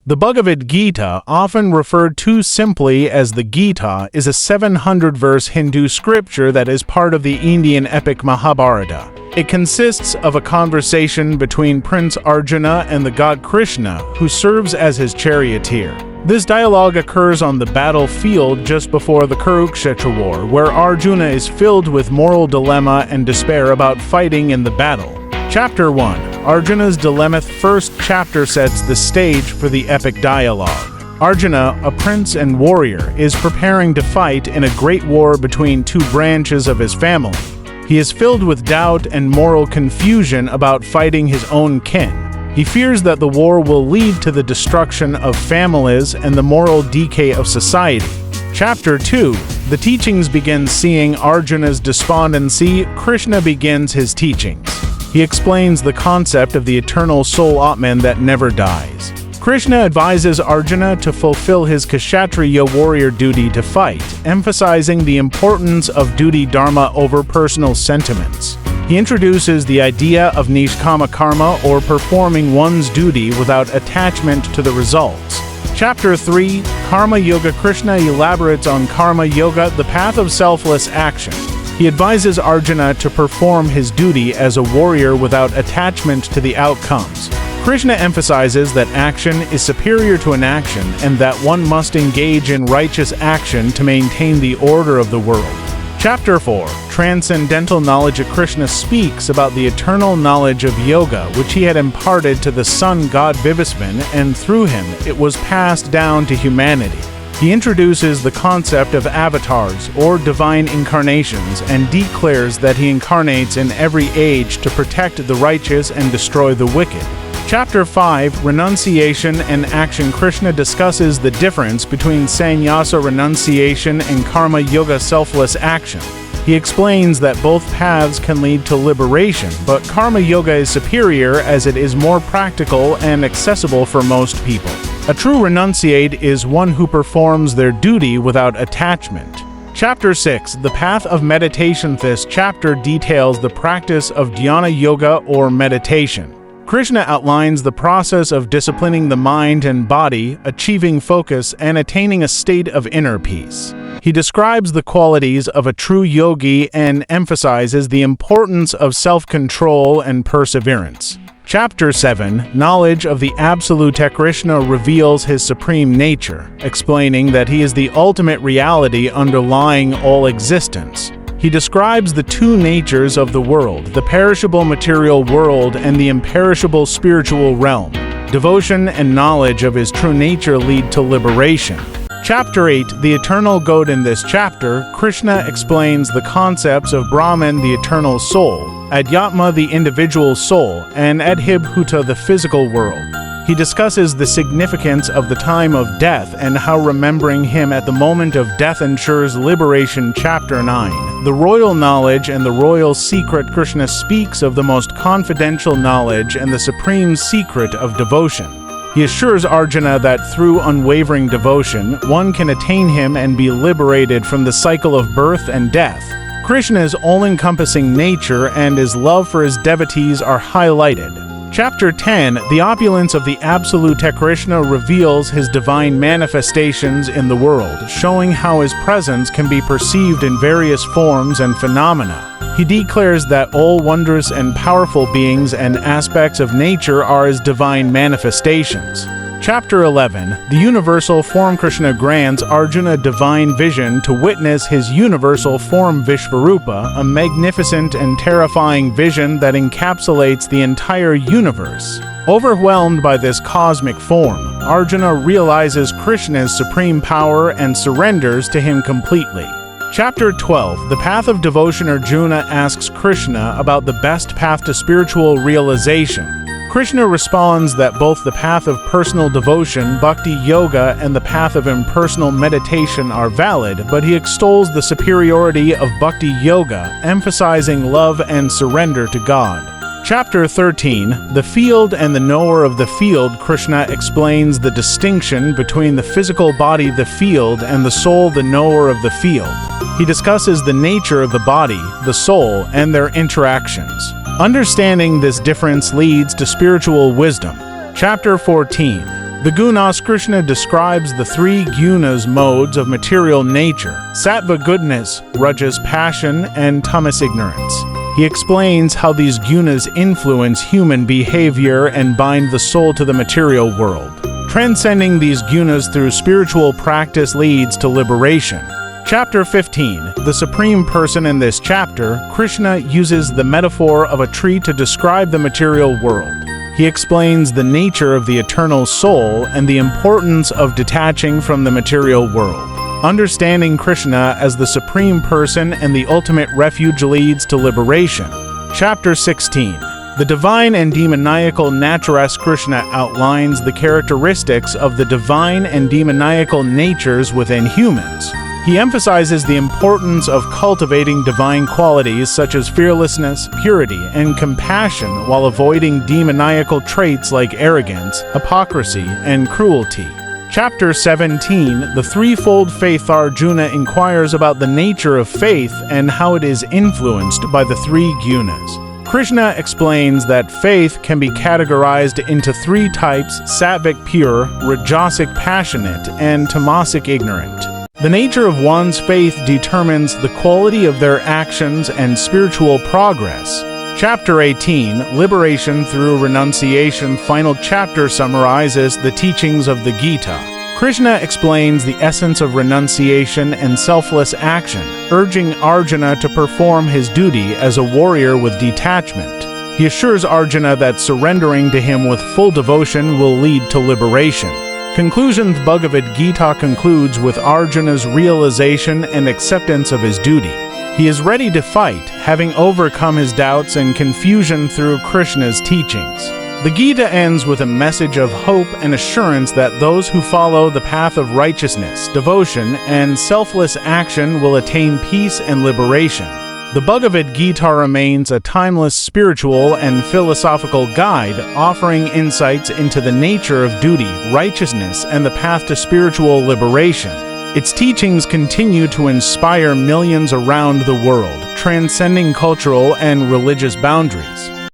The Bhagavad Gita, often referred to simply as the Gita, is a 700-verse Hindu scripture that is part of the Indian epic Mahabharata. It consists of a conversation between Prince Arjuna and the god Krishna, who serves as his charioteer. This dialogue occurs on the battlefield just before the Kurukshetra war, where Arjuna is filled with moral dilemma and despair about fighting in the battle. Chapter 1. Arjuna's Dilemma. First chapter sets the stage for the epic dialogue. Arjuna, a prince and warrior, is preparing to fight in a great war between two branches of his family. He is filled with doubt and moral confusion about fighting his own kin. He fears that the war will lead to the destruction of families and the moral decay of society. Chapter 2. The teachings begin. Seeing Arjuna's despondency, Krishna begins his teachings. He explains the concept of the eternal soul Atman that never dies. Krishna advises Arjuna to fulfill his Kshatriya warrior duty to fight, emphasizing the importance of duty dharma over personal sentiments. He introduces the idea of nishkama karma, or performing one's duty without attachment to the results. Chapter 3. Karma Yoga. Krishna elaborates on Karma Yoga, the path of selfless action. He advises Arjuna to perform his duty as a warrior without attachment to the outcomes. Krishna emphasizes that action is superior to inaction and that one must engage in righteous action to maintain the order of the world. Chapter 4. Transcendental knowledge. Krishna speaks about the eternal knowledge of yoga, which he had imparted to the sun god Vivasvan, and through him it was passed down to humanity. He introduces the concept of avatars, or divine incarnations, and declares that he incarnates in every age to protect the righteous and destroy the wicked. Chapter 5. Renunciation and action. Krishna discusses the difference between sannyasa renunciation and karma yoga selfless action. He explains that both paths can lead to liberation, but karma yoga is superior as it is more practical and accessible for most people. A true renunciate is one who performs their duty without attachment. Chapter 6. The Path of Meditation. This chapter details the practice of dhyana yoga, or meditation. Krishna outlines the process of disciplining the mind and body, achieving focus, and attaining a state of inner peace. He describes the qualities of a true yogi and emphasizes the importance of self-control and perseverance. Chapter 7. Knowledge of the Absolute. Krishna reveals his supreme nature, explaining that he is the ultimate reality underlying all existence. He describes the two natures of the world, the perishable material world and the imperishable spiritual realm. Devotion and knowledge of his true nature lead to liberation. Chapter 8. The Eternal Good. In this chapter, Krishna explains the concepts of Brahman, the eternal soul, Adhyatma, the individual soul, and Adhibhuta, the physical world. He discusses the significance of the time of death and how remembering him at the moment of death ensures liberation. Chapter 9. The Royal Knowledge and the Royal Secret. Krishna speaks of the most confidential knowledge and the supreme secret of devotion. He assures Arjuna that through unwavering devotion, one can attain him and be liberated from the cycle of birth and death. Krishna's all-encompassing nature and his love for his devotees are highlighted. Chapter 10. The Opulence of the Absolute. Krishna reveals his divine manifestations in the world, showing how his presence can be perceived in various forms and phenomena. He declares that all wondrous and powerful beings and aspects of nature are his divine manifestations. Chapter 11. The Universal Form. Krishna grants Arjuna divine vision to witness his universal form Vishvarupa, a magnificent and terrifying vision that encapsulates the entire universe. Overwhelmed by this cosmic form, Arjuna realizes Krishna's supreme power and surrenders to him completely. Chapter 12. The Path of Devotion. Arjuna asks Krishna about the best path to spiritual realization. Krishna responds that both the path of personal devotion, bhakti yoga, and the path of impersonal meditation are valid, but he extols the superiority of bhakti yoga, emphasizing love and surrender to God. Chapter 13. The Field and the Knower of the Field. Krishna explains the distinction between the physical body, the field, and the soul, the knower of the field. He discusses the nature of the body, the soul, and their interactions. Understanding this difference leads to spiritual wisdom. Chapter 14. The gunas, Krishna describes the three gunas modes of material nature: sattva goodness, rajas passion, and tamas ignorance. He explains how these gunas influence human behavior and bind the soul to the material world. Transcending these gunas through spiritual practice leads to liberation. Chapter 15. The Supreme Person. In this chapter, Krishna uses the metaphor of a tree to describe the material world. He explains the nature of the eternal soul and the importance of detaching from the material world. Understanding Krishna as the Supreme Person and the ultimate refuge leads to liberation. Chapter 16. The divine and demoniacal naturess. Krishna outlines the characteristics of the divine and demoniacal natures within humans. He emphasizes the importance of cultivating divine qualities such as fearlessness, purity, and compassion while avoiding demoniacal traits like arrogance, hypocrisy, and cruelty. Chapter 17. The threefold faith. Arjuna inquires about the nature of faith and how it is influenced by the three gunas. Krishna explains that faith can be categorized into three types: sattvic pure, rajasic passionate, and tamasic ignorant. The nature of one's faith determines the quality of their actions and spiritual progress. Chapter 18. Liberation through renunciation. Final chapter summarizes the teachings of the Gita. Krishna explains the essence of renunciation and selfless action, urging Arjuna to perform his duty as a warrior with detachment. He assures Arjuna that surrendering to him with full devotion will lead to liberation. Conclusion. Bhagavad Gita concludes with Arjuna's realization and acceptance of his duty. He is ready to fight, having overcome his doubts and confusion through Krishna's teachings. The Gita ends with a message of hope and assurance that those who follow the path of righteousness, devotion, and selfless action will attain peace and liberation. The Bhagavad Gita remains a timeless spiritual and philosophical guide, offering insights into the nature of duty, righteousness, and the path to spiritual liberation. Its teachings continue to inspire millions around the world, transcending cultural and religious boundaries.